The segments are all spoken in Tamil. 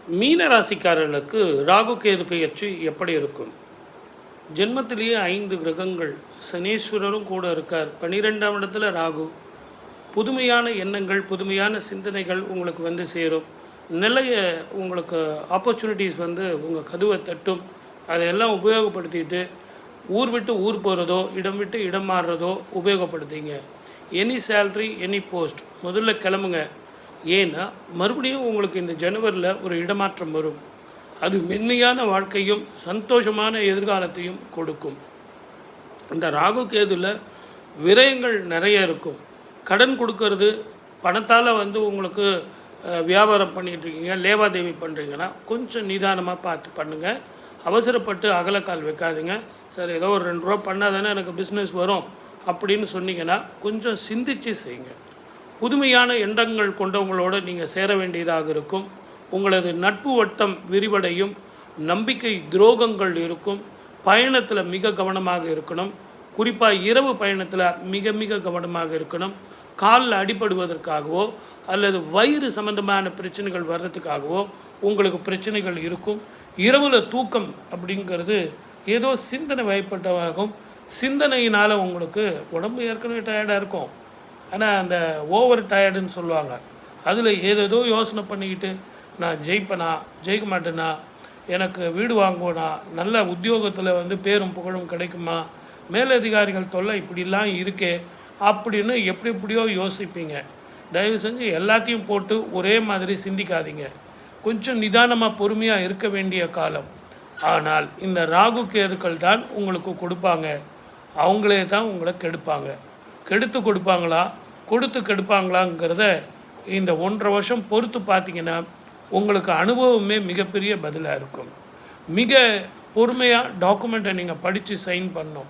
மீன ராசிக்காரர்களுக்கு ராகு கேது பெயர்ச்சி எப்படி இருக்கும்? ஜென்மத்திலேயே 5 கிரகங்கள், சனீஸ்வரரும் கூட இருக்கார். 12ஆம் இடத்துல ராகு. புதுமையான எண்ணங்கள், புதுமையான சிந்தனைகள் உங்களுக்கு வந்து சேரும். நிறைய உங்களுக்கு ஆப்பர்ச்சுனிட்டிஸ் வந்து உங்கள் கதவை தட்டும். அதையெல்லாம் உபயோகப்படுத்திட்டு ஊர் விட்டு ஊர் போகிறதோ, இடம் விட்டு இடம் மாறுறதோ உபயோகப்படுத்திங்க. எனி சேல்ரி, எனி போஸ்ட், முதல்ல கிளம்புங்க. ஏன்னா மறுபடியும் உங்களுக்கு இந்த ஜனவரியில் ஒரு இடமாற்றம் வரும். அது மென்மையான வாழ்க்கையும் சந்தோஷமான எதிர்காலத்தையும் கொடுக்கும். இந்த ராகு கேதுல விரயங்கள் நிறைய இருக்கும். கடன் கொடுக்கறது, பணத்தால் வந்து உங்களுக்கு வியாபாரம் பண்ணிகிட்ருக்கீங்க, லேவாதேவி பண்ணுறீங்கன்னா கொஞ்சம் நிதானமாக பார்த்து பண்ணுங்கள். அவசரப்பட்டு அகலக்கால் வைக்காதீங்க. சார் ஏதோ ஒரு 2 ரூபா பண்ணால் தானே எனக்கு பிஸ்னஸ் வரும் அப்படின்னு சொன்னீங்கன்னா கொஞ்சம் சிந்தித்து செய்யுங்க. புதுமையான எண்ணங்கள் கொண்டவங்களோடு நீங்கள் சேர வேண்டியதாக இருக்கும். உங்களது நட்பு வட்டம் விரிவடையும். நம்பிக்கை துரோகங்கள் இருக்கும். பயணத்தில் மிக கவனமாக இருக்கணும். குறிப்பாக இரவு பயணத்தில் மிக மிக கவனமாக இருக்கணும். காலில் அடிபடுவதற்காகவோ அல்லது வயிறு சம்பந்தமான பிரச்சனைகள் வர்றதுக்காகவோ உங்களுக்கு பிரச்சனைகள் இருக்கும். இரவில் தூக்கம் அப்படிங்கிறது ஏதோ சிந்தனை வயப்பட்டவாகும். சிந்தனையினால் உங்களுக்கு உடம்பு ஏற்கனவே டயர்டாக இருக்கும். ஆனால் அந்த ஓவர் டயர்டுன்னு சொல்லுவாங்க, அதில் ஏதேதோ யோசனை பண்ணிக்கிட்டு நான் ஜெயிப்பேனா, ஜெயிக்க மாட்டேனா, எனக்கு வீடு வாங்குவேனா, நல்ல உத்தியோகத்தில் வந்து பேரும் புகழும் கிடைக்குமா, மேலதிகாரிகள் தொல்லை இப்படிலாம் இருக்கே அப்படின்னு எப்படியோ யோசிப்பீங்க. தயவு செஞ்சு எல்லாத்தையும் போட்டு ஒரே மாதிரி சிந்திக்காதீங்க. கொஞ்சம் நிதானமாக பொறுமையாக இருக்க வேண்டிய காலம். ஆனால் இந்த ராகு கேதுக்கள் தான் உங்களுக்கு கொடுப்பாங்க. அவங்களே தான் உங்களை கெடுப்பாங்க. கெடுத்து கொடுப்பாங்களா, கொடுத்து கெடுப்பாங்களாங்கிறத இந்த 1.5 வருஷம் பொறுத்து பார்த்தீங்கன்னா உங்களுக்கு அனுபவமே மிகப்பெரிய பதிலாக இருக்கும். மிக பொறுமையாக டாக்குமெண்ட்டை நீங்கள் படித்து சைன் பண்ணணும்.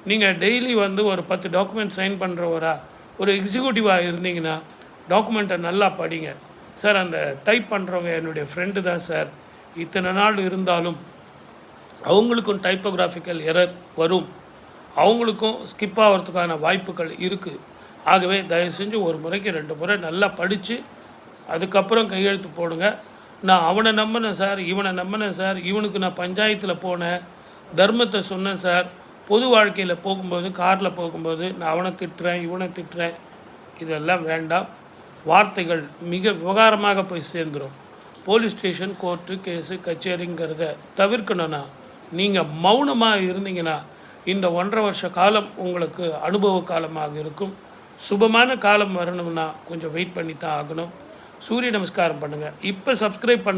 நீங்கள் டெய்லி வந்து ஒரு 10 டாக்குமெண்ட் சைன் பண்ணுறவரா ஒரு எக்ஸிக்யூட்டிவாக இருந்தீங்கன்னா டாக்குமெண்ட்டை நல்லா படிங்க. சார் அந்த டைப் பண்ணுறவங்க என்னுடைய ஃப்ரெண்டு தான் சார், இத்தனை நாள் இருந்தாலும் அவங்களுக்கும் டைப்போகிராஃபிக்கல் எரர் வரும், அவங்களுக்கும் ஸ்கிப் ஆகிறதுக்கான வாய்ப்புகள் இருக்குது. ஆகவே தயவு செஞ்சு ஒரு முறைக்கு 2 முறை நல்லா படித்து அதுக்கப்புறம் கையெழுத்து போடுங்க. நான் அவனை நம்பினேன் சார், இவனை நம்பினேன் சார், இவனுக்கு நான் பஞ்சாயத்தில் போனேன், தர்மத்தை சொன்னேன் சார், பொது வாழ்க்கையில் போகும்போது காரில் போகும்போது நான் அவனை திட்டுறேன் இவனை திட்டுறேன், இதெல்லாம் வேண்டாம். வார்த்தைகள் மிக விவகாரமாக போய் சேர்ந்துடும். போலீஸ் ஸ்டேஷன், கோர்ட்டு, கேஸு, கச்சேரிங்கிறத தவிர்க்கணும்னா நீங்கள் மௌனமாக இருந்தீங்கன்னா இந்த 1.5 வருஷ காலம் உங்களுக்கு அனுபவ காலமாக இருக்கும். சுபமான காலம் வரணும்னா கொஞ்சம் வெயிட் பண்ணி தான் ஆகணும். சூரிய நமஸ்காரம் பண்ணுங்கள். இப்போ சப்ஸ்கிரைப் பண்ணுங்கள்.